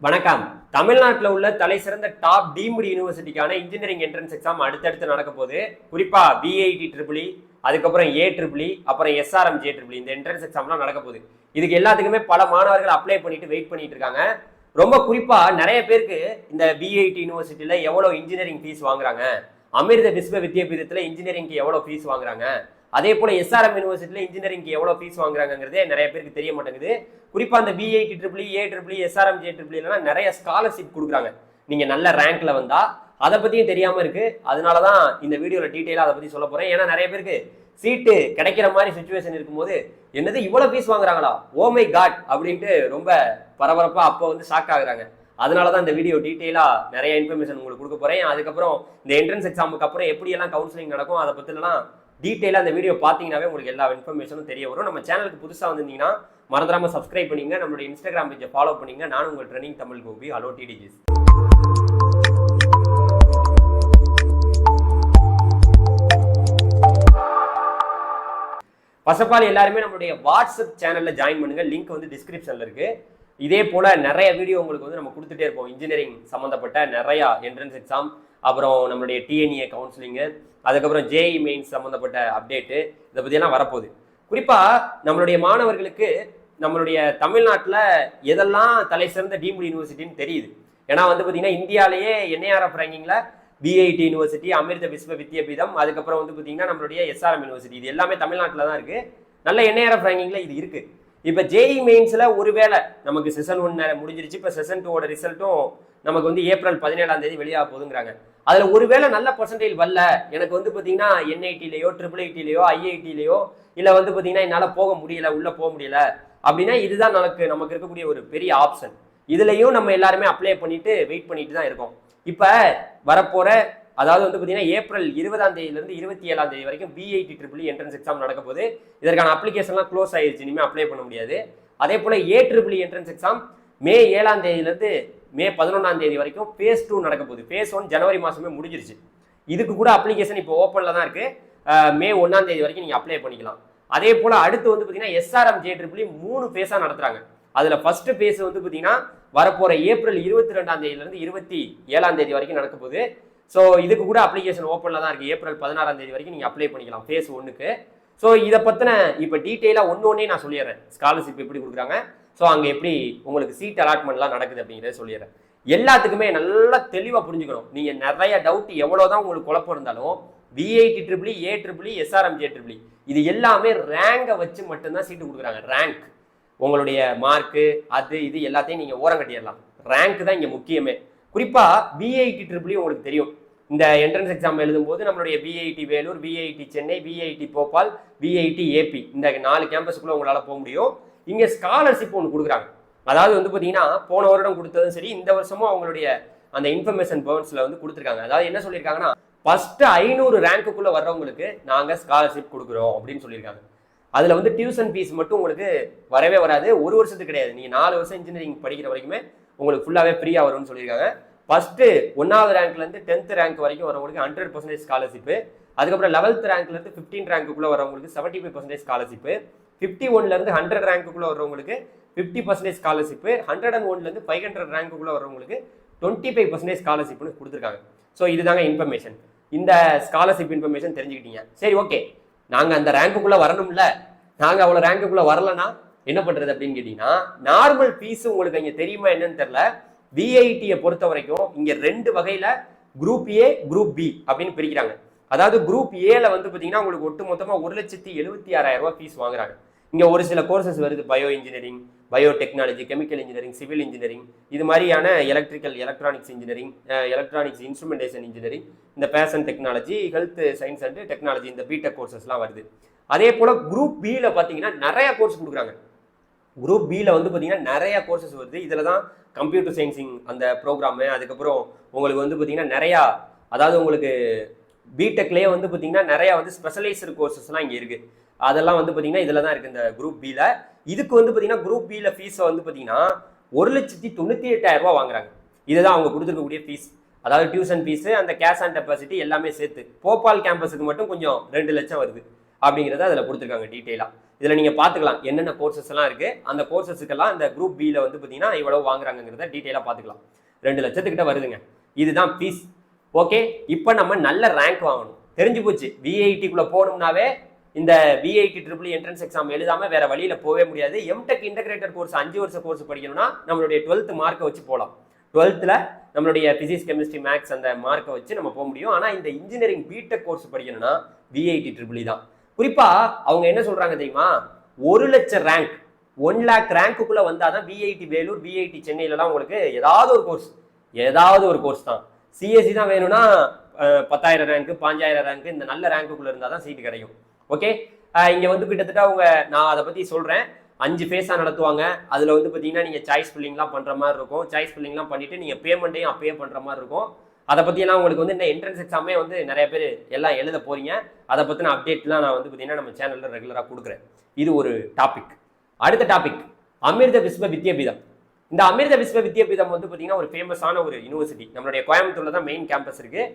வணக்கம். தமிழ்நாட்டில் உள்ள தலை சிறந்த டாப் டீம்டு யூனிவர்சிட்டிக்கான இன்ஜினியரிங் என்ட்ரன்ஸ் எக்ஸாம் அடுத்தடுத்து நடக்க போது. குறிப்பா பிஐடி ட்ரிபிள், அதுக்கப்புறம் ஏ ட்ரிபிள், அப்புறம் எஸ்ஆர்எம் ஜே ட்ரிபிள், இந்த என்ட்ரன்ஸ் எக்ஸாம்லாம் நடக்க போகுது. இதுக்கு எல்லாத்துக்குமே பல மாணவர்கள் அப்ளை பண்ணிட்டு வெயிட் பண்ணிட்டு இருக்காங்க. ரொம்ப குறிப்பா நிறைய பேருக்கு இந்த பிஐடி யூனிவர்சிட்டியில எவ்வளவு இன்ஜினியரிங் ஃபீஸ் வாங்குறாங்க, அமிர்த விஸ்வ வித்யாபீடத்துல இன்ஜினியரிங்க்கு எவ்வளவு ஃபீஸ் வாங்குறாங்க, அதே போல எஸ்ஆர்எம் யூனிவர்சிட்டியில இன்ஜினியரிங்க்கு எவ்வளவு ஃபீஸ் வாங்குறாங்கிறதே நிறைய பேருக்கு தெரிய மாட்டேங்குது. குறிப்பா அந்த பிஐடி ட்ரிபிள், ஏ ட்ரிபிள், எஸ்ஆர்எம் ஜே ட்ரிபிள் எல்லாம் நிறைய ஸ்காலர்ஷிப் கொடுக்குறாங்க. நீங்க நல்ல ரேங்க்ல வந்தா அதை பத்தியும் தெரியாம இருக்கு. அதனாலதான் இந்த வீடியோல டீட்டெயிலா அதை பத்தி சொல்ல போறேன். ஏன்னா நிறைய பேருக்கு சீட்டு கிடைக்கிற மாதிரி சுச்சுவேஷன் இருக்கும்போது என்னது இவ்வளவு ஃபீஸ் வாங்குறாங்களா, ஓ மை காட் அப்படின்ட்டு ரொம்ப பரபரப்பா அப்போ வந்து ஷாக் ஆகுறாங்க. அதனாலதான் இந்த வீடியோ டீட்டெயிலா நிறைய இன்ஃபர்மேஷன் உங்களுக்கு கொடுக்க போறேன். அதுக்கப்புறம் இந்த என்ட்ரன்ஸ் எக்ஸாமுக்கு அப்புறம் எப்படி எல்லாம் கவுன்சிலிங் நடக்கும் அதை பத்திலாம் டீட்டெயிலாக அந்த வீடியோ பார்த்தீங்கன்னாவே உங்களுக்கு எல்லா இன்ஃபர்மேஷனும் தெரிய வரும். நம்ம சேனலுக்கு புதுசாக வந்திருந்தீங்கன்னா மறந்துடாம சப்ஸ்கிரைப் பண்ணிங்க, நம்மளுடைய இன்ஸ்டாகிராம் பேஜை ஃபாலோ பண்ணிங்க. நானும் உங்கள் ட்ரெனிங் தமிழ் கோபி. ஹலோ டிடிஜிஸ். ஃபர்ஸ்ட் ஆஃப் ஆல் எல்லாருமே நம்மளுடைய வாட்ஸ்அப் சேனலில் ஜாயின் பண்ணுங்க. லிங்க் வந்து டிஸ்கிரிப்ஷனில் இருக்கு. இதே போல நிறைய வீடியோ உங்களுக்கு வந்து நம்ம கொடுத்துட்டே இருப்போம். இன்ஜினியரிங் சம்மந்தப்பட்ட நிறையா என்ட்ரன்ஸ் எக்ஸாம், அப்புறம் நம்மளுடைய டிஎன்ஏ கவுன்சிலிங்கு, அதுக்கப்புறம் ஜேஇ மெயின்ஸ் சம்மந்தப்பட்ட அப்டேட்டு, இதை பற்றியெல்லாம் வரப்போகுது. குறிப்பாக நம்மளுடைய மாணவர்களுக்கு நம்மளுடைய தமிழ்நாட்டில் எதெல்லாம் தலை சிறந்த டீம்டு யூனிவர்சிட்டின்னு தெரியுது. ஏன்னா வந்து பார்த்தீங்கன்னா இந்தியாவிலேயே என்ஐஆர்எஃப் ரேங்கிங்கில் பிஐடி யூனிவர்சிட்டி, அமிர்த விஸ்வ வித்யாபீடம், அதுக்கப்புறம் வந்து பார்த்தீங்கன்னா நம்மளுடைய எஸ்ஆர்எம் யூனிவர்சிட்டி, இது எல்லாமே தமிழ்நாட்டில் தான் இருக்குது. நல்ல என்ஐஆர்எஃப் ரேங்கிங்கில் இது இருக்குது. இப்போ ஜேஇ மெயின்ஸில் ஒருவேளை நமக்கு செஷன் 1 முடிஞ்சிருச்சு, இப்போ செஷன் 2ஓட ரிசல்ட்டும் நமக்கு வந்து ஏப்ரல் 17ஆம் தேதி வெளியாக போகுதுங்கிறாங்க. அதில் ஒருவேளை நல்ல பர்சன்டேஜ் வரல, எனக்கு வந்து பார்த்தீங்கன்னா என்ஐடிலேயோ ட்ரிபிள் ஐடிலேயோ ஐஐடிலேயோ இல்லை வந்து பார்த்தீங்கன்னா என்னால் போக முடியல, உள்ளே போக முடியல அப்படின்னா இதுதான் நமக்கு இருக்கக்கூடிய ஒரு பெரிய ஆப்ஷன். இதுலையும் நம்ம எல்லாருமே அப்ளை பண்ணிட்டு வெயிட் பண்ணிட்டு தான் இருக்கோம். இப்போ வரப்போகிற அதாவது வந்து பார்த்தீங்கன்னா ஏப்ரல் 20ஆம் தேதியிலிருந்து 27ஆம் தேதி வரைக்கும் பிஐடி ட்ரிபிள் என்ட்ரன்ஸ் எக்ஸாம் நடக்க போது. இதற்கான அப்ளிகேஷன்லாம் க்ளோஸ் ஆயிடுச்சு, இனிமேல் அப்ளை பண்ண முடியாது. அதே போல் A triple entrance exam May 7ஆம் தேதியிலிருந்து மே 11ஆம் தேதி வரைக்கும் ஃபேஸ் 2 நடக்க போகுது. ஃபேஸ் 1 ஜனவரி மாதமே முடிஞ்சிருச்சு. இதுக்கு கூட அப்ளிகேஷன் இப்போ ஓப்பனில் தான் இருக்குது. மே 1ஆம் தேதி வரைக்கும் நீங்கள் அப்ளை பண்ணிக்கலாம். அதே போல் அடுத்து வந்து பார்த்தீங்கன்னா எஸ்ஆர்எம் ஜே ட்ரிபிள் 3 ஃபேஸாக நடத்துகிறாங்க. அதில் ஃபர்ஸ்ட் ஃபேஸ் வந்து பார்த்தீங்கன்னா வரப்போகிற ஏப்ரல் 22ஆம் தேதியிலிருந்து 27ஆம் தேதி வரைக்கும் நடக்க போகுது. ஸோ இதுக்கு கூட அப்ளிகேஷன் ஓப்பனில் தான் இருக்குது. ஏப்ரல் 16ஆம் தேதி வரைக்கும் நீங்கள் அப்ளை பண்ணிக்கலாம் ஃபேஸ் 1க்கு. ஸோ இதை பற்றின இப்போ டீட்டெயிலாக ஒன்றே நான் சொல்லிடுறேன். ஸ்காலர்ஷிப் எப்படி கொடுக்குறாங்க, ஸோ அங்கே எப்படி உங்களுக்கு சீட் அலாட்மெண்ட்லாம் நடக்குது அப்படிங்கிறத சொல்லிடுறேன். எல்லாத்துக்குமே நல்லா தெளிவாக புரிஞ்சுக்கணும். நீங்கள் நிறைய டவுட் எவ்வளோதான் உங்களுக்கு குழப்பம் இருந்தாலும் பிஐடி ட்ரிபிள், ஏ ட்ரிபிள், எஸ்ஆர்எம் ஜே ட்ரிபிள் இது எல்லாமே ரேங்கை வச்சு மட்டும்தான் சீட்டு கொடுக்குறாங்க. ரேங்க் உங்களுடைய மார்க்கு அது இது எல்லாத்தையும் நீங்கள் ஓரம் கட்டிடலாம். ரேங்க் தான் இங்கே முக்கியமே. குறிப்பாக பிஐடி ட்ரிபிள் உங்களுக்கு தெரியும், இந்த என்ட்ரன்ஸ் எக்ஸாம் எழுதும்போது நம்மளுடைய VIT Vellore, VIT Chennai, VIT Bhopal, VIT AP இந்த 4 கேம்பஸுக்குள்ளே உங்களால் போக முடியும். இங்கே ஸ்காலர்ஷிப் ஒன்று கொடுக்குறாங்க. அதாவது வந்து பார்த்தீங்கன்னா போன வருடம் கொடுத்ததும் சரி, இந்த வருஷமும் அவங்களுடைய அந்த இன்ஃபர்மேஷன் பவுன்ஸில் வந்து கொடுத்துருக்காங்க. அதாவது என்ன சொல்லியிருக்காங்கன்னா ஃபர்ஸ்ட் 500 ரேங்க்குள்ளே வர்றவங்களுக்கு நாங்கள் ஸ்காலர்ஷிப் கொடுக்குறோம் அப்படின்னு சொல்லியிருக்காங்க. அதில் வந்து டியூஷன் ஃபீஸ் மட்டும் உங்களுக்கு வரவே வராது, 1 வருஷத்துக்கு கிடையாது. நீங்கள் 4 வருஷம் இன்ஜினியரிங் படிக்கிற வரைக்குமே உங்களுக்கு ஃபுல்லாகவே ஃப்ரீயாக வரும்னு சொல்லியிருக்காங்க. ஃபர்ஸ்ட் 1ஆவது ரேங்க்லேருந்து 10th ரேங்க் வரைக்கும் வரவங்களுக்கு 100% ஸ்காலர்ஷிப்பு. அதுக்கப்புறம் 11th ரேங்க்லேருந்து 15 ரேங்க்குள்ளே வரவங்களுக்கு 75% ஸ்காலர்ஷிப்பு. 51லேருந்து 100 ரேங்க்குள்ளே வரவங்களுக்கு 50% ஸ்காலர்ஷிப்பு. 101லேருந்து 500 ரேங்க்குள்ளே வரவங்களுக்கு 25% ஸ்காலர்ஷிப்னு கொடுத்துருக்காங்க. ஸோ இதுதாங்க இன்ஃபர்மேஷன். இந்த ஸ்காலர்ஷிப் இன்ஃபர்மேஷன் தெரிஞ்சுக்கிட்டீங்க. சரி, ஓகே, நாங்கள் அந்த ரேங்க்குள்ளே வரணும்ல, நாங்கள் அவ்வளோ ரேங்க்குள்ளே வரலன்னா என்ன பண்ணுறது அப்படின்னு கேட்டிங்கன்னா, நார்மல் ஃபீஸ் உங்களுக்கு இங்கே தெரியுமா என்னன்னு தெரில. பிஐடியை பொறுத்த வரைக்கும் இங்கே 2 வகையில் குரூப் ஏ, குரூப் பி அப்படின்னு பிரிக்கிறாங்க. அதாவது குரூப் ஏல வந்து பார்த்தீங்கன்னா உங்களுக்கு ஒட்டு மொத்தமாக 1,76,000 ரூபா ஃபீஸ் வாங்குறாங்க. இங்கே ஒரு சில கோர்சஸ் வருது, bio engineering, bio technology, chemical engineering, civil engineering, இது மாதிரியான electrical electronics engineering, electronics instrumentation engineering, இந்த fashion technology, health science and technology, இந்த பிடெக் கோர்சஸ்லாம் வருது. அதே போல் குரூப் பியில் பார்த்தீங்கன்னா நிறைய கோர்ஸ் கொடுக்குறாங்க. குரூப் பியில் வந்து பார்த்தீங்கன்னா நிறைய கோர்சஸ் வருது. இதில் தான் கம்ப்யூட்டர் சயின்ஸிங் அந்த ப்ரோக்ராமு, அதுக்கப்புறம் உங்களுக்கு வந்து பார்த்தீங்கன்னா நிறையா, அதாவது உங்களுக்கு பிடெக்லேயே வந்து பார்த்தீங்கன்னா நிறையா வந்து ஸ்பெஷலைஸ்டு கோர்சஸ்லாம் இங்கே இருக்குது. அதெல்லாம் வந்து பார்த்தீங்கன்னா இதில் தான் இருக்குது இந்த குரூப் பியில். இதுக்கு வந்து பார்த்தீங்கன்னா குரூப் பியில் ஃபீஸை வந்து பார்த்தீங்கன்னா 1,98,000 ரூபா வாங்குறாங்க. இதுதான் அவங்க கொடுத்துருக்கக்கூடிய ஃபீஸ். அதாவது டியூஷன் ஃபீஸு, அந்த கேஷ் ஆன் டெபாசிட்டி எல்லாமே சேர்த்து. போபால் கேம்பஸுக்கு மட்டும் கொஞ்சம் 2 லட்சம் வருது. அப்படிங்கிறத அதில் கொடுத்துருக்காங்க டீட்டெயிலாக. இதில் நீங்கள் பார்த்துக்கலாம் என்னென்ன கோர்சஸ் எல்லாம் இருக்குது. அந்த கோர்சஸுக்கெல்லாம் இந்த குரூப் பியில் வந்து பார்த்தீங்கன்னா எவ்வளோ வாங்குறாங்கிறத டீட்டெயிலாக பார்த்துக்கலாம். 2 லட்சத்துக்கிட்ட வருதுங்க. இதுதான் ஃபீஸ். ஓகே, இப்போ நம்ம நல்ல ரேங்க் வாங்கணும். தெரிஞ்சு போச்சு, விஐடிக்குள்ளே போகணும்னாவே இந்த விஐடி ட்ரிபிள் என்ட்ரன்ஸ் எக்ஸாம் எழுதாமல் வேற வழியில் போகவே முடியாது. எம்டெக் இன்டகிரேட்டட் கோர்ஸ் 5 வருஷ கோர்ஸ் படிக்கணும்னா நம்மளுடைய 12th மார்க்கை வச்சு போகலாம். 12th நம்மளுடைய பிசிக்ஸ் கெமிஸ்ட்ரி மேக்ஸ் அந்த மார்க்கை வச்சு நம்ம போக முடியும். ஆனால் இந்த இன்ஜினியரிங் பிடெக் கோர்ஸ் படிக்கணும்னா விஐடி ட்ரிபிள் தான். குறிப்பாக அவங்க என்ன சொல்கிறாங்க தெரியுமா, 1 லட்சம் ரேங்க் 1 லேக் ரேங்க்குள்ளே வந்தால் தான் விஐடி வேலூர் விஐடி சென்னையிலலாம் உங்களுக்கு ஏதாவது ஒரு கோர்ஸ் தான். சிஎஸ்சி தான் வேணும்னா 10,000 ரேங்க்கு 5,000 ரேங்க்கு இந்த நல்ல ரேங்க்குள்ளே இருந்தால் தான் சீட்டு கிடைக்கும். ஓகே, இங்கே வந்து கிட்டத்தட்ட நான் அதை பற்றி சொல்கிறேன். 5 ஃபேஸாக நடத்துவாங்க. அதில் வந்து பார்த்தீங்கன்னா நீங்கள் சாய்ஸ் ஃபில்லிங்லாம் பண்ணுற மாதிரி இருக்கும். சாய்ஸ் ஃபில்லிங்லாம் பண்ணிவிட்டு நீங்கள் பேமெண்ட்டையும் அப்பயே பண்ணுற மாதிரி இருக்கும். அதை பற்றியெல்லாம் உங்களுக்கு வந்து இந்த என்ட்ரன்ஸ் எக்ஸாமே வந்து நிறைய பேர் எல்லாம் எழுத போகிறீங்க. அதை பற்றின அப்டேட்லாம் நான் வந்து பார்த்தீங்கன்னா நம்ம சேனலில் ரெகுலராக கொடுக்குறேன். இது ஒரு டாபிக். அடுத்த டாபிக் அமிர்த விஸ்வ வித்யாபீடம். இந்த அமிர்த விஸ்வ வித்யாபீடம் வந்து பார்த்தீங்கன்னா ஒரு ஃபேமஸான ஒரு யூனிவர்சிட்டி. நம்மளுடைய கோயம்புத்தூர்ல தான் மெயின் கேம்பஸ் இருக்குது.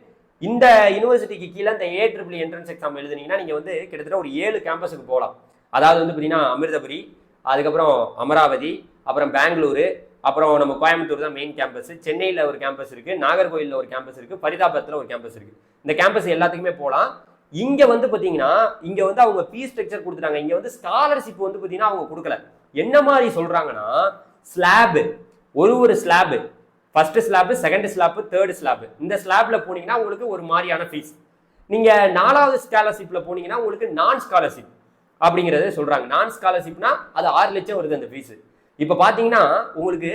இந்த யூனிவர்சிட்டிக்கு கீழே இந்த AEEE என்ட்ரன்ஸ் எக்ஸாம் எழுதுனீங்கன்னா நீங்கள் வந்து கிட்டத்தட்ட ஒரு 7 கேம்பஸுக்கு போகலாம். அதாவது வந்து பார்த்தீங்கன்னா அமிர்தபுரி, அதுக்கப்புறம் அமராவதி, அப்புறம் பெங்களூரு, அப்புறம் நம்ம கோயம்புத்தூர் தான் மெயின் கேம்பஸ். சென்னையில் ஒரு கேம்பஸ் இருக்குது, நாகர்கோயிலில் ஒரு கேம்பஸ் இருக்குது, ஃபரிதாபாத்தில் ஒரு கேம்பஸ் இருக்குது. இந்த கேம்பஸ் எல்லாத்துக்குமே போகலாம். இங்கே வந்து பார்த்தீங்கன்னா இங்கே வந்து அவங்க ஃபீஸ் ஸ்ட்ரக்சர் கொடுத்துட்டாங்க. இங்கே வந்து ஸ்காலர்ஷிப் வந்து பார்த்தீங்கன்னா அவங்க கொடுக்கல. என்ன மாதிரி சொல்கிறாங்கன்னா, ஸ்லாபு ஒரு slab, first slab, second slab, third slab. இந்த ஸ்லாப்ல போனீங்கன்னா உங்களுக்கு ஒரு மாதிரியான ஃபீஸ். நீங்க 4வது ஸ்காலர்ஷிப்ல போனீங்கன்னா உங்களுக்கு நான் ஸ்காலர்ஷிப் அப்படிங்கறத சொல்றாங்க. நான் ஸ்காலர்ஷிப்னா அது 6 லட்சம் வருது அந்த ஃபீஸ். இப்ப பாத்தீங்கன்னா உங்களுக்கு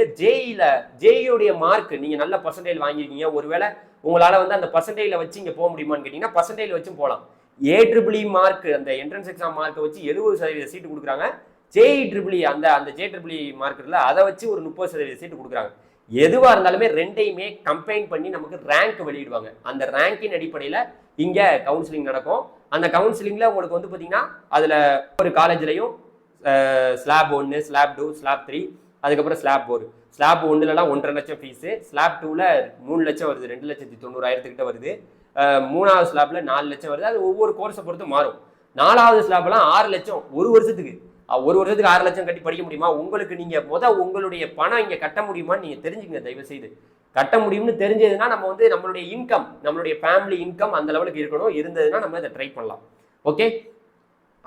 ஜேஇயோடைய மார்க் நீங்க நல்ல பர்சன்டேஜ் வாங்கிருக்கீங்க. ஒருவேளை உங்களால வந்து அந்த பர்சன்டேஜ்ல வச்சு இங்க போக முடியுமான்னு கேட்டீங்கன்னா பர்சன்டேஜ் வச்சும் போகலாம். AEEE மார்க் அந்த என்ட்ரன்ஸ் எக்ஸாம் மார்க்கை வச்சு 70% சீட்டு கொடுக்குறாங்க. JEEE அந்த JEEE மார்க் இருக்குல்ல அதை வச்சு ஒரு 30% சீட்டு கொடுக்குறாங்க. எதுவாக இருந்தாலுமே ரெண்டையுமே கம்பைன் பண்ணி நமக்கு ரேங்க் வெளியிடுவாங்க. அந்த ரேங்கின் அடிப்படையில் இங்கே கவுன்சிலிங் நடக்கும். அந்த கவுன்சிலிங்கில் உங்களுக்கு வந்து பார்த்தீங்கன்னா அதில் ஒரு காலேஜ்லையும் ஸ்லாப் 1, ஸ்லாப் 2, ஸ்லாப் 3, அதுக்கப்புறம் ஸ்லாப் 4. ஸ்லாப் 1லலாம் 1.5 லட்சம் ஃபீஸு, ஸ்லாப் 2ல 3 லட்சம் வருது, 2,90,000 வருது. 3வது ஸ்லாப்ல 4 லட்சம் வருது. அது ஒவ்வொரு கோர்ஸை பொறுத்து மாறும். 4வது ஸ்லாப்லாம் 6 லட்சம் ஒரு வருஷத்துக்கு. 6 லட்சம் கட்டி படிக்க முடியுமா? உங்களுக்கு நீங்க உங்களுடைய பணம் இங்க கட்ட முடியுமான்னு நீங்க தெரிஞ்சுங்க. தயவு செய்து கட்ட முடியும்னு தெரிஞ்சதுன்னா நம்ம வந்து நம்மளுடைய இன்கம், நம்மளுடைய ஃபேமிலி இன்கம் அந்த லெவலுக்கு இருக்கணும். இருந்ததுன்னா நம்ம இதை ட்ரை பண்ணலாம். ஓகே,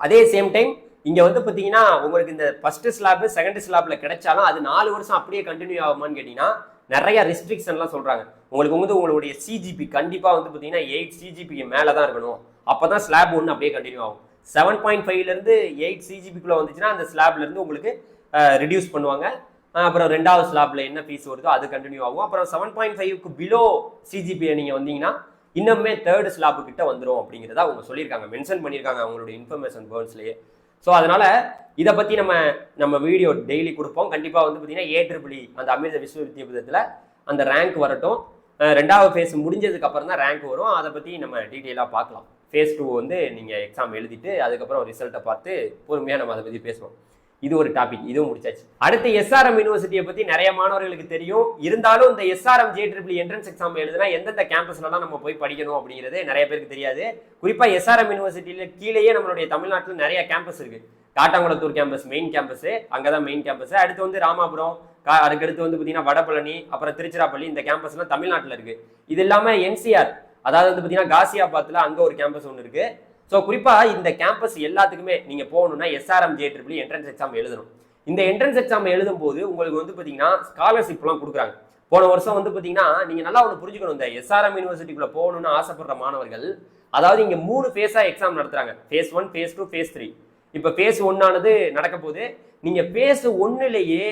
அதே சேம் டைம் இங்க வந்து பாத்தீங்கன்னா உங்களுக்கு இந்த ஃபர்ஸ்ட் ஸ்லாப் செகண்ட் ஸ்லாப்ல கிடைச்சாலும் அது 4 வருஷம் அப்படியே கண்டினியூ ஆகுமான்னு கேட்டீங்கன்னா நிறைய ரெஸ்ட்ரிக்ஷன்லாம் சொல்றாங்க. உங்களுக்கு வந்து உங்களுடைய சிஜிபி கண்டிப்பா வந்து பாத்தீங்கன்னா 8 சிஜிபிக்கு மேலதான் இருக்கணும். அப்பதான் ஸ்லாப் 1 அப்படியே கண்டினியூ ஆகும். 7.5லேருந்து 8 சிஜிபிக்குள்ளே வந்துச்சுன்னா அந்த ஸ்லாப்லேருந்து உங்களுக்கு ரிடியூஸ் பண்ணுவாங்க. அப்புறம் 2வது ஸ்லாப்ல என்ன ஃபீஸ் வருதோ அது கண்டினியூ ஆகும். அப்புறம் 7.5க்கு பிலோ சிஜிபியை நீங்கள் வந்தீங்கன்னா இன்னுமே 3rd ஸ்லாப்பு கிட்ட வந்துடும் அப்படிங்கிறத அவங்க சொல்லியிருக்காங்க, மென்ஷன் பண்ணியிருக்காங்க அவங்களுடைய இன்ஃபர்மேஷன் வேர்ட்ஸ்லேயே. ஸோ அதனால இதை பற்றி நம்ம வீடியோ டெய்லி கொடுப்போம். கண்டிப்பாக வந்து பார்த்தீங்கன்னா AEEE அந்த அமிர்த விஸ்வ வித்யாபீடத்தில் அந்த ரேங்க் வரட்டும். 2வது ஃபேஸ் முடிஞ்சதுக்கு அப்புறம் தான் ரேங்க் வரும். அதை பற்றி நம்ம டீட்டெயிலாக பார்க்கலாம். ஃபேஸ் 2 வந்து நீங்கள் எக்ஸாம் எழுதிட்டு அதுக்கப்புறம் ரிசல்ட்டை பார்த்து பொறுமையாக நம்ம அதை பற்றி பேசுவோம். இது ஒரு டாபிக், இதுவும் முடிச்சாச்சு. அடுத்து SRM யூனிவர்சிட்டியை பற்றி நிறைய மாணவர்களுக்கு தெரியும். இருந்தாலும் இந்த SRM JEEE என்ட்ரன்ஸ் எக்ஸாம் எழுதுனா எந்தெந்த கேம்பஸ்லாம் நம்ம போய் படிக்கணும் அப்படிங்கிறது நிறைய பேருக்கு தெரியாது. குறிப்பாக SRM யூனிவர்சிட்டியில கீழேயே நம்மளுடைய தமிழ்நாட்டில் நிறைய கேம்பஸ் இருக்கு. காட்டாங்குளத்தூர் கேம்பஸ் மெயின் கேம்பஸ், அங்கதான் மெயின் கேம்பஸ். அடுத்து வந்து ராமாபுரம், அதுக்கடுத்து வந்து பார்த்தீங்கன்னா வடபழனி, அப்புறம் திருச்சிராப்பள்ளி, இந்த கேம்பஸ்லாம் தமிழ்நாட்டில் இருக்கு. இது இல்லாமல் NCR, அதாவது வந்து பார்த்தீங்கன்னா காசியாபாத்ல அங்கே ஒரு கேம்பஸ் ஒன்று இருக்கு. ஸோ குறிப்பாக இந்த கேம்பஸ் எல்லாத்துக்குமே நீங்கள் போகணும்னா SRM JEEE என்ட்ரன்ஸ் எக்ஸாம் எழுதணும். இந்த என்ட்ரன்ஸ் எக்ஸாம் எழுதும் போது உங்களுக்கு வந்து பார்த்தீங்கன்னா ஸ்காலர்ஷிப்லாம் கொடுக்குறாங்க. போன வருஷம் வந்து பார்த்தீங்கன்னா நீங்கள் நல்லா ஒன்று புரிஞ்சுக்கணும். இந்த SRM யூனிவர்சிட்டிக்குள்ள போகணும்னு ஆசைப்படுற மாணவர்கள், அதாவது இங்கே 3 ஃபேஸாக எக்ஸாம் நடத்துறாங்க. Phase 1, phase 2, phase 3. இப்போ ஃபேஸ் 1 ஆனது நடக்க போது. நீங்கள் ஃபேஸ் 1லேயே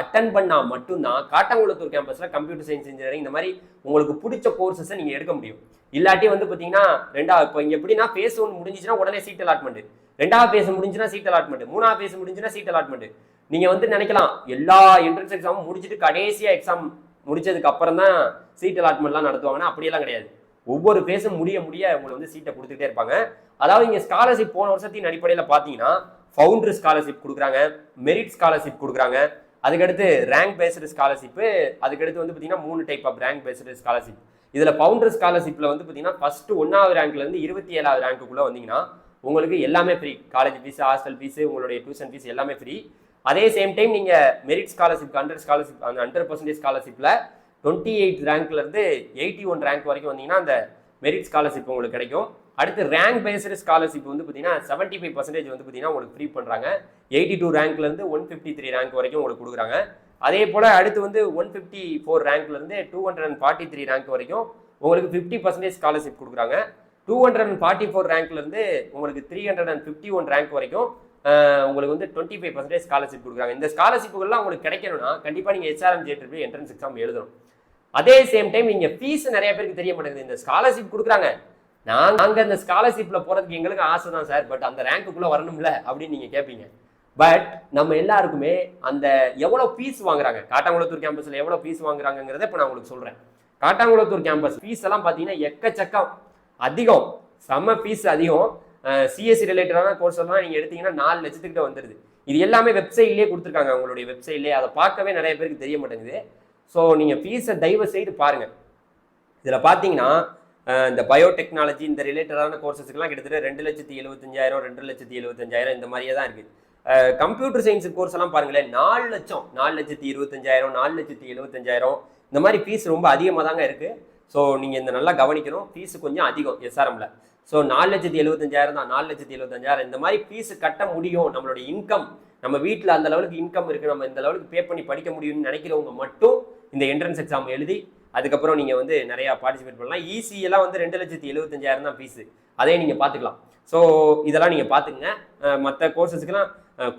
அட்டன் பண்ணா மட்டும்தான் காட்டாங்குளத்தூர் கேம்பஸ்ல கம்ப்யூட்டர் சயின்ஸ் இன்ஜினியரிங் இந்த மாதிரி உங்களுக்கு பிடிச்ச கோர்சஸை நீங்க எடுக்க முடியும். இல்லாட்டி வந்து பாத்தீங்கன்னா இப்போ இங்க எப்படின்னா ஃபேஸ் 1 முடிஞ்சிச்சுன்னா உடனே சீட் அலாட்மெண்ட், 2வது ஃபேஸ் முடிஞ்சுன்னா சீட் அலாட்மெண்ட், 3வது ஃபேஸ் முடிஞ்சுன்னா சீட் அலாட்மெண்ட். நீங்க வந்து நினைக்கலாம் எல்லா என்ட்ரன்ஸ் எக்ஸாமும் முடிச்சுட்டு கடைசியா எக்ஸாம் முடிச்சதுக்கு அப்புறம் தான் சீட் அலாட்மெண்ட்லாம் நடத்துவாங்கன்னா அப்படியெல்லாம் கிடையாது. ஒவ்வொரு ஃபேஸும் முடிய உங்களுக்கு வந்து சீட்டை கொடுத்துட்டே இருப்பாங்க. அதாவது இங்க ஸ்காலர்ஷிப் போன வருஷத்தின் அடிப்படையில் பாத்தீங்கன்னா ஃபவுண்டர் ஸ்காலர்ஷிப் கொடுக்குறாங்க, மெரிட் ஸ்காலர்ஷிப் கொடுக்குறாங்க, அதுக்கடுத்து ரேங்க் பேஸ்டு ஸ்காலர்ஷிப்பு, அதுக்கடுத்து வந்து பார்த்தீங்கன்னா 3 type of rank based scholarship. இதில் ஃபவுண்டர் ஸ்காலர்ஷிப்பில் வந்து பார்த்தீங்கன்னா ஃபர்ஸ்ட் 1வது ரேங்க்லேருந்து 27வது ரேங்க்குள்ளே வந்தீங்கன்னா உங்களுக்கு எல்லாமே free. College fees, hostel fees, உங்களுடைய டியூஷன் ஃபீஸ் எல்லாமே ஃப்ரீ. அதே சேம் டைம் நீங்கள் மெரிட் ஸ்காலர்ஷிப், 100 ஸ்காலர்ஷிப், அந்த 100% ஸ்காலர்ஷிப்பில் 28 ரேங்க்லேருந்து 81 ரேங்க் வரைக்கும் வந்தீங்கன்னா அந்த மெரிட் ஸ்காலர்ஷிப் உங்களுக்கு கிடைக்கும். அடுத்து ரேங்க் பேஸ்டு ஸ்காலர்ஷிப் வந்து பார்த்தீங்கன்னா 75% வந்து பார்த்தீங்கன்னா உங்களுக்கு ஃப்ரீ பண்ணுறாங்க. 82 ரேங்க்லேருந்து 153 ரேங்க் வரைக்கும் உங்களுக்கு கொடுக்குறாங்க. அதே போல் அடுத்து வந்து 154 ரேங்க்லேருந்து 243 ரேங்க் வரைக்கும் உங்களுக்கு 50% ஸ்காலர்ஷிப் கொடுக்குறாங்க. 244 ரேங்க்லேருந்து உங்களுக்கு 351 ரேங்க் வரைக்கும் உங்களுக்கு வந்து 25% ஸ்காலர்ஷிப் கொடுக்குறாங்க. இந்த ஸ்காலர்ஷிப்புகள்லாம் உங்களுக்கு கிடைக்கணும்னா கண்டிப்பாக நீங்கள் SRM-JEE என்ட்ரன்ஸ் எக்ஸாம் எழுதணும். அதே சேம் டைம் நீங்கள் ஃபீஸ் நிறைய பேருக்கு தெரிய மாட்டேங்குது. இந்த ஸ்காலர்ஷிப் கொடுக்குறாங்க, நாங்கள் அந்த ஸ்காலர்ஷிப்பில் போகிறதுக்கு எங்களுக்கு ஆசை தான் சார், பட் அந்த ரேங்க்குள்ளே வரணும்ல அப்படின்னு நீங்கள் கேட்பீங்க. பட் நம்ம எல்லாருக்குமே அந்த எவ்வளோ ஃபீஸ் வாங்குறாங்க, காட்டாங்குளத்தூர் கேம்பஸில் எவ்வளோ ஃபீஸ் வாங்குறாங்கிறத இப்போ நான் உங்களுக்கு சொல்கிறேன். காட்டாங்குளத்தூர் கேம்பஸ் ஃபீஸ் எல்லாம் பார்த்தீங்கன்னா எக்கச்சக்கம் அதிகம், செம்ம ஃபீஸ் அதிகம். சிஎஸ்சி ரிலேட்டடான கோர்ஸ் எல்லாம் நீங்கள் எடுத்தீங்கன்னா 4 லட்சத்துக்கிட்ட வந்துடுது. இது எல்லாமே வெப்சைட்லேயே கொடுத்துருக்காங்க, உங்களுடைய வெப்சைட்லேயே. அதை பார்க்கவே நிறைய பேருக்கு தெரிய மாட்டேங்குது. ஸோ நீங்கள் ஃபீஸை தயவு செய்து பாருங்கள். இதில் பார்த்தீங்கன்னா இந்த பயோடெக்னாலஜி இந்த ரிலேட்டடான கோர்சஸ்க்குலாம் கிட்டத்தட்ட 2,75,000 2,75,000 இந்த மாதிரியே தான் இருக்குது. கம்ப்யூட்டர் சயின்ஸ் கோர்ஸ் எல்லாம் பாருங்களேன், 4 லட்சம், 4,25,000, 4,75,000 இந்த மாதிரி ஃபீஸ் ரொம்ப அதிகமாக தாங்க இருக்குது. ஸோ நீங்கள் இந்த நல்லா கவனிக்கணும், ஃபீஸு கொஞ்சம் அதிகம் SRMல. ஸோ 4,75,000 தான், 4,75,000 இந்த மாதிரி ஃபீஸு கட்ட முடியும். நம்மளுடைய இன்கம், நம்ம வீட்டில் அந்த லெவலுக்கு இன்கம் இருக்குது, நம்ம இந்த லெவலுக்கு பே பண்ணி படிக்க முடியும்னு நினைக்கிறவங்க மட்டும் இந்த என்ட்ரன்ஸ் எக்ஸாம் எழுதி அதுக்கப்புறம் நீங்கள் வந்து நிறையா பார்ட்டிசிபேட் பண்ணலாம். ECEலாம் வந்து 2,75,000 தான் ஃபீஸு, அதே நீங்கள் பார்த்துக்கலாம். ஸோ இதெல்லாம் நீங்கள் பார்த்துக்குங்க. மற்ற கோர்சஸ்க்குலாம்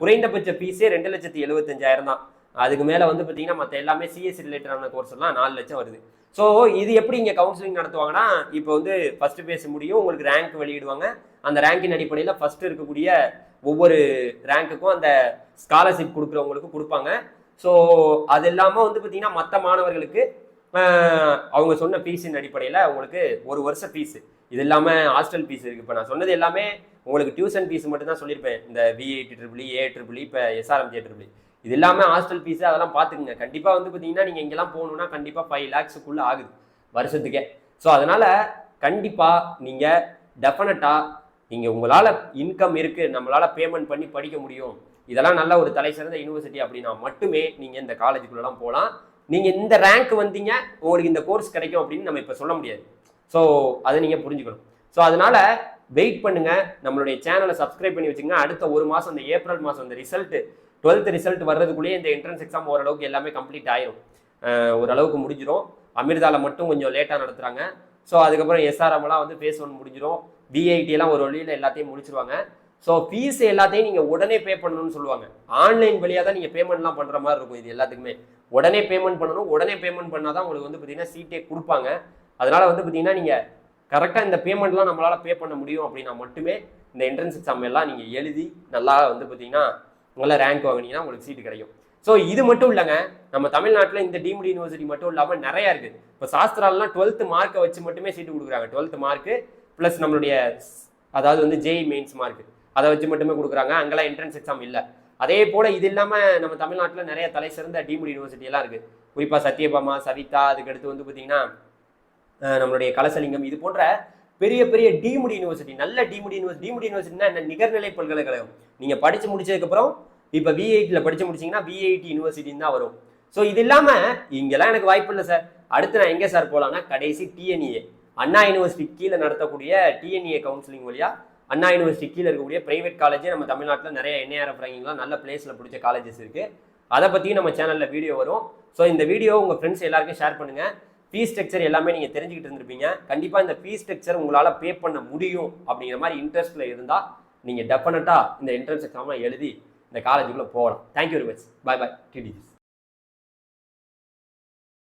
குறைந்தபட்ச ஃபீஸே 2,75,000 தான். அதுக்கு மேலே வந்து பார்த்தீங்கன்னா மற்ற எல்லாமே சிஎஸ்சி ரிலேட்டடான கோர்ஸ் எல்லாம் 4 லட்சம் வருது. ஸோ இது எப்படி இங்கே கவுன்சிலிங் நடத்துவாங்கன்னா, இப்போ வந்து ஃபஸ்ட்டு பேச முடியும், உங்களுக்கு ரேங்க் வெளியிடுவாங்க. அந்த ரேங்கின் அடிப்படையில் ஃபஸ்ட்டு இருக்கக்கூடிய ஒவ்வொரு ரேங்க்குக்கும் அந்த ஸ்காலர்ஷிப் கொடுக்குறவங்களுக்கு கொடுப்பாங்க. ஸோ அது இல்லாமல் வந்து பார்த்தீங்கன்னா மற்ற மாணவர்களுக்கு அவங்க சொன்ன ஃபீஸின் அடிப்படையில் உங்களுக்கு 1 வருஷம் ஃபீஸு, இது இல்லாமல் ஹாஸ்டல் ஃபீஸ் இருக்குது. இப்போ நான் சொன்னது எல்லாமே உங்களுக்கு டியூஷன் ஃபீஸ் மட்டும் தான் சொல்லியிருப்பேன். இந்த V8EEE, AEEE, இப்போ SRM-JEE இது இல்லாமல் ஹாஸ்டல் ஃபீஸு அதெல்லாம் பார்த்துக்குங்க. கண்டிப்பாக வந்து பார்த்தீங்கன்னா நீங்கள் இங்கெல்லாம் போகணுன்னா கண்டிப்பாக 5 lakhsக்குள்ளே ஆகுது வருஷத்துக்கே. ஸோ அதனால் கண்டிப்பாக நீங்கள் டெஃபினட்டாக நீங்கள் உங்களால் இன்கம் இருக்குது, நம்மளால் பேமெண்ட் பண்ணி படிக்க முடியும், இதெல்லாம் நல்ல ஒரு தலை சிறந்த யூனிவர்சிட்டி அப்படின்னா மட்டுமே நீங்கள் இந்த காலேஜுக்குள்ளெல்லாம் போகலாம். நீங்கள் இந்த ரேங்க் வந்தீங்க உங்களுக்கு இந்த கோர்ஸ் கிடைக்கும் அப்படின்னு நம்ம இப்போ சொல்ல முடியாது. ஸோ அதை நீங்கள் புரிஞ்சுக்கணும். ஸோ அதனால் வெயிட் பண்ணுங்கள், நம்மளுடைய சேனலை சப்ஸ்கிரைப் பண்ணி வச்சுங்க. அடுத்த 1 மாதம், இந்த ஏப்ரல் மாதம் இந்த ரிசல்ட்டு 12th ரிசல்ட் வர்றதுக்குள்ளேயே இந்த என்ட்ரன்ஸ் எக்ஸாம் ஓரளவுக்கு எல்லாமே கம்ப்ளீட் ஆயிரும், ஓரளவுக்கு முடிஞ்சிடும். அமிர்தாவில் மட்டும் கொஞ்சம் லேட்டாக நடத்துகிறாங்க. ஸோ அதுக்கப்புறம் SRMலாம் வந்து phase 1 முடிஞ்சிடும். VIT ஒரு வழியில் எல்லாத்தையும் முடிச்சிருவாங்க. ஸோ ஃபீஸ் எல்லாத்தையும் நீங்கள் உடனே பே பண்ணணும்னு சொல்லுவாங்க. ஆன்லைன் வழியாக தான் நீங்கள் பேமெண்ட்லாம் பண்ணுற மாதிரி இருக்கும். இது எல்லாத்துக்குமே உடனே பேமெண்ட் பண்ணணும். உடனே பேமெண்ட் பண்ணால் தான் உங்களுக்கு வந்து பார்த்தீங்கன்னா சீட்டே கொடுப்பாங்க. அதனால் வந்து பார்த்தீங்கன்னா நீங்கள் கரெக்டாக இந்த பேமெண்ட்லாம் நம்மளால் பே பண்ண முடியும் அப்படின்னா மட்டுமே இந்த என்ட்ரன்ஸ் எக்ஸாம் எல்லாம் நீங்கள் எழுதி நல்லா வந்து பார்த்தீங்கன்னா நல்லா ரேங்க் வாங்கினீங்கன்னா உங்களுக்கு சீட்டு கிடைக்கும். ஸோ இது மட்டும் இல்லைங்க, நம்ம தமிழ்நாட்டில் இந்த டீம்டு யூனிவர்சிட்டி மட்டும் இல்லாமல் நிறையா இருக்குது. இப்போ சாஸ்திராலாம் 12th மார்க்கை வச்சு மட்டுமே சீட்டு கொடுக்குறாங்க. 12th மார்க்கு ப்ளஸ் நம்மளுடைய அதாவது வந்து JEE மெயின்ஸ் மார்க்கு அதை வச்சு மட்டுமே கொடுக்குறாங்க. அங்கெல்லாம் என்ட்ரன்ஸ் எக்ஸாம் இல்லை. அதே போல் இது இல்லாமல் நம்ம தமிழ்நாட்டில் நிறைய தலை சிறந்த டீம்டு யூனிவர்சிட்டி எல்லாம் இருக்குது. குறிப்பாக சத்யபாமா, சவிதா, அதுக்கடுத்து வந்து பார்த்தீங்கன்னா நம்மளுடைய கலசலிங்கம், இது போன்ற பெரிய பெரிய டீம்டு யூனிவர்சிட்டி, நல்ல டீம்டு யூனிவர்சிட்டினா என்ன, நிகர்நிலை பல்கலைக்கழகம். நீங்கள் படித்து முடிச்சதுக்கப்புறம் இப்போ V8ல படித்து முடிச்சிங்கன்னா VIT யூனிவர்சிட்டின்னு தான் வரும். ஸோ இது இல்லாமல் இங்கெல்லாம் எனக்கு வாய்ப்பு இல்லை சார், அடுத்து நான் எங்கே சார் போகலான்னா கடைசி TNEA அண்ணா யூனிவர்சிட்டி கீழே நடத்தக்கூடிய TNEA கவுன்சிலிங் வழியாக அண்ணா யூனிவர்சிட்டி கீழே இருக்கக்கூடிய பிரைவேட் காலேஜே நம்ம தமிழ்நாட்டில் நிறைய NIRF ரேங்கிங்லாம் நல்ல பிளேஸில் பிடிச்ச காலேஜஸ் இருக்குது. அதை பற்றியும் நம்ம சேனலில் வீடியோ வரும். ஸோ இந்த வீடியோ உங்கள் ஃப்ரெண்ட்ஸ் எல்லாருக்கும் ஷேர் பண்ணுங்கள். ஃபீஸ் ஸ்ட்ரக்சர் எல்லாமே நீங்கள் தெரிஞ்சுக்கிட்டு இருந்திருப்பீங்க. கண்டிப்பாக இந்த ஃபீஸ் ஸ்ட்ரக்சர் உங்களால் பே பண்ண முடியும் அப்படிங்கிற மாதிரி இன்ட்ரெஸ்ட்டில் இருந்தால் நீங்கள் டெஃபினட்டாக இந்த என்ட்ரன்ஸ் எக்ஸாமை எழுதி இந்த காலேஜுக்குள்ளே போகலாம். Thank you very much. Bye bye. TDGs.